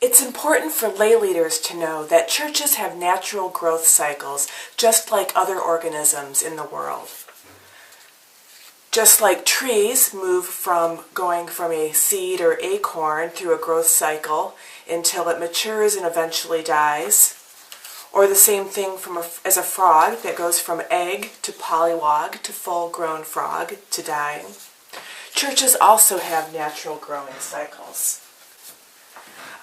It's important for lay leaders to know that churches have natural growth cycles just like other organisms in the world. Just like trees move from going from a seed or acorn through a growth cycle until it matures and eventually dies, or the same thing as a frog that goes from egg to pollywog to full-grown frog to dying. Churches also have natural growing cycles.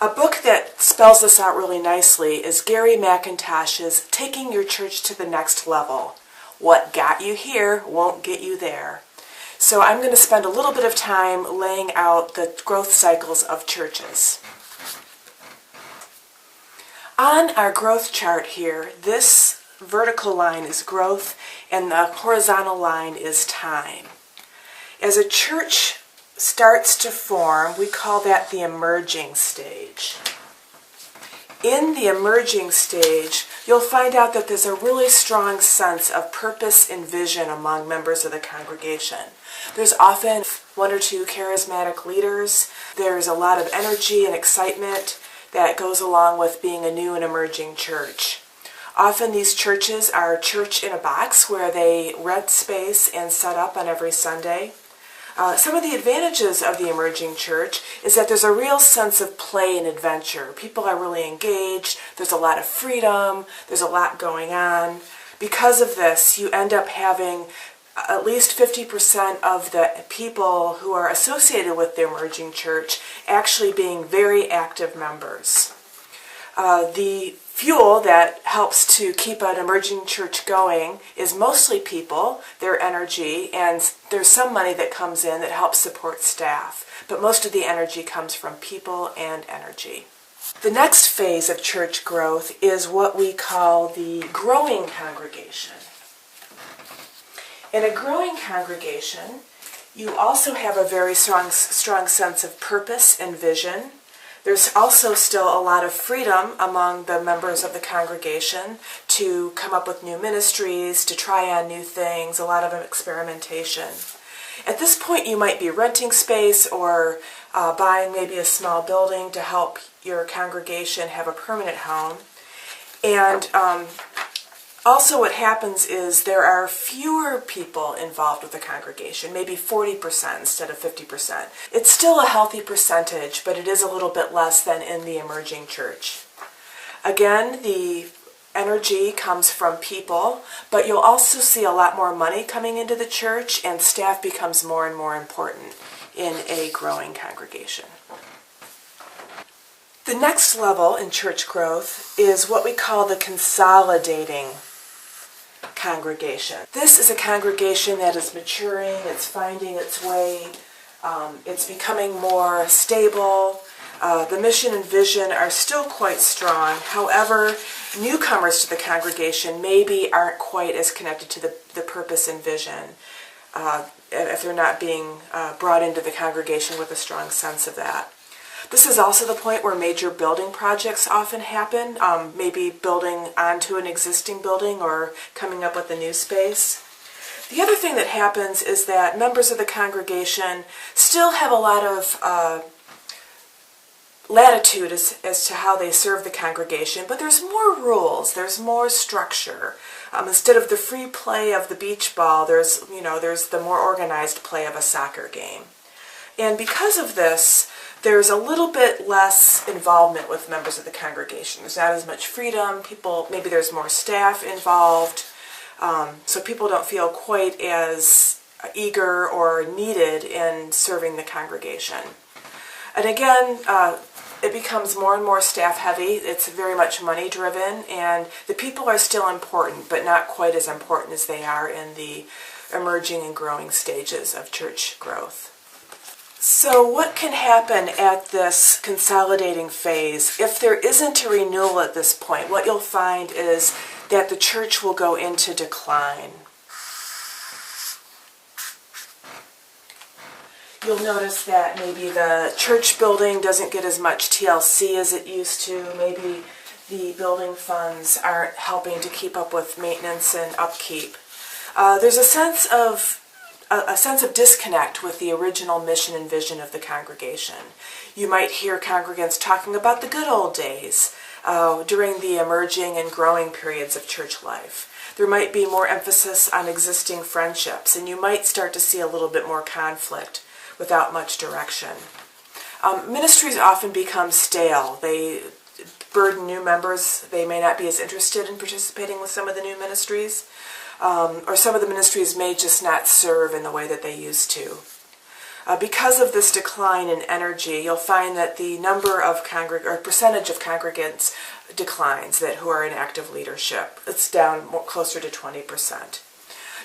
A book that spells this out really nicely is Gary McIntosh's Taking Your Church to the Next Level. What got you here won't get you there. So I'm going to spend a little bit of time laying out the growth cycles of churches. On our growth chart here, this vertical line is growth and the horizontal line is time. As a church starts to form, we call that the emerging stage. In the emerging stage, you'll find out that there's a really strong sense of purpose and vision among members of the congregation. There's often one or two charismatic leaders. There's a lot of energy and excitement that goes along with being a new and emerging church. Often these churches are church in a box where they rent space and set up on every Sunday. Some of the advantages of the emerging church is that there's a real sense of play and adventure. People are really engaged, there's a lot of freedom, there's a lot going on. Because of this, you end up having at least 50% of the people who are associated with the emerging church actually being very active members. The fuel that helps to keep an emerging church going is mostly people, their energy, and there's some money that comes in that helps support staff. But most of the energy comes from people and energy. The next phase of church growth is what we call the growing congregation. In a growing congregation, you also have a very strong sense of purpose and vision. There's also still a lot of freedom among the members of the congregation to come up with new ministries, to try on new things, a lot of experimentation. At this point, you might be renting space or buying maybe a small building to help your congregation have a permanent home. And also what happens is there are fewer people involved with the congregation, maybe 40% instead of 50%. It's still a healthy percentage, but it is a little bit less than in the emerging church. Again, the energy comes from people, but you'll also see a lot more money coming into the church, and staff becomes more and more important in a growing congregation. The next level in church growth is what we call the consolidating congregation. This is a congregation that is maturing, it's finding its way, it's becoming more stable. The mission and vision are still quite strong. However, newcomers to the congregation maybe aren't quite as connected to the purpose and vision if they're not being brought into the congregation with a strong sense of that. This is also the point where major building projects often happen, maybe building onto an existing building or coming up with a new space. The other thing that happens is that members of the congregation still have a lot of latitude as to how they serve the congregation, but there's more rules, there's more structure. Instead of the free play of the beach ball, there's the more organized play of a soccer game. And because of this, there's a little bit less involvement with members of the congregation. There's not as much freedom. Maybe there's more staff involved, so people don't feel quite as eager or needed in serving the congregation. And again, it becomes more and more staff heavy. It's very much money driven, and the people are still important, but not quite as important as they are in the emerging and growing stages of church growth. So what can happen at this consolidating phase? If there isn't a renewal at this point, what you'll find is that the church will go into decline. You'll notice that maybe the church building doesn't get as much TLC as it used to. Maybe the building funds aren't helping to keep up with maintenance and upkeep. There's a sense of disconnect with the original mission and vision of the congregation. You might hear congregants talking about the good old days during the emerging and growing periods of church life. There might be more emphasis on existing friendships, and you might start to see a little bit more conflict without much direction. Ministries often become stale. They burden new members. They may not be as interested in participating with some of the new ministries, or some of the ministries may just not serve in the way that they used to. Because of this decline in energy, you'll find that the number of percentage of congregants declines who are in active leadership. It's down closer to 20%.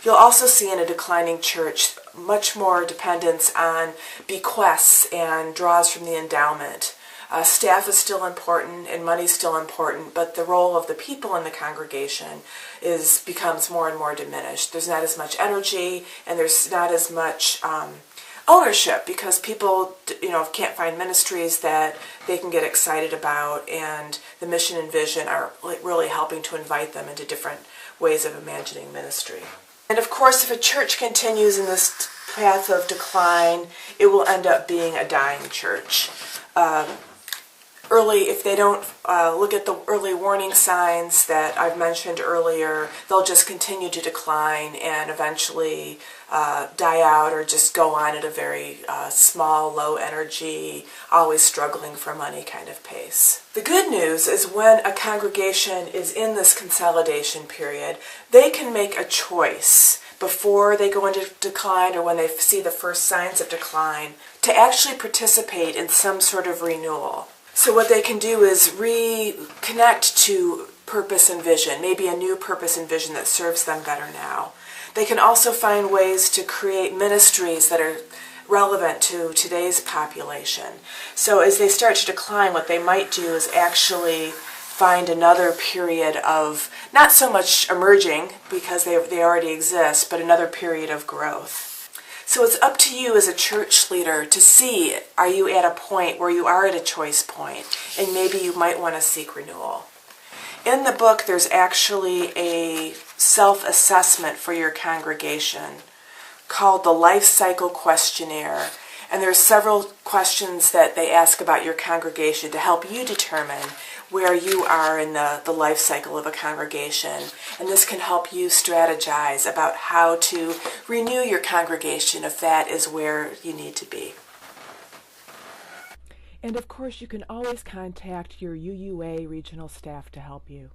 You'll also see in a declining church much more dependence on bequests and draws from the endowment. Staff is still important and money is still important, but the role of the people in the congregation becomes more and more diminished. There's not as much energy, and there's not as much ownership, because people can't find ministries that they can get excited about, and the mission and vision are really helping to invite them into different ways of imagining ministry. And of course, if a church continues in this path of decline, it will end up being a dying church. If they don't look at the early warning signs that I've mentioned earlier, they'll just continue to decline and eventually die out, or just go on at a very small, low energy, always struggling for money kind of pace. The good news is when a congregation is in this consolidation period, they can make a choice before they go into decline, or when they see the first signs of decline, to actually participate in some sort of renewal. So what they can do is reconnect to purpose and vision, maybe a new purpose and vision that serves them better now. They can also find ways to create ministries that are relevant to today's population. So as they start to decline, what they might do is actually find another period of not so much emerging, because they already exist, but another period of growth. So it's up to you as a church leader to see, are you at a point where you are at a choice point, and maybe you might want to seek renewal. In the book, there's actually a self-assessment for your congregation called the Life Cycle Questionnaire. And there's several questions that they ask about your congregation to help you determine where you are in the life cycle of a congregation. And this can help you strategize about how to renew your congregation if that is where you need to be. And of course, you can always contact your UUA regional staff to help you.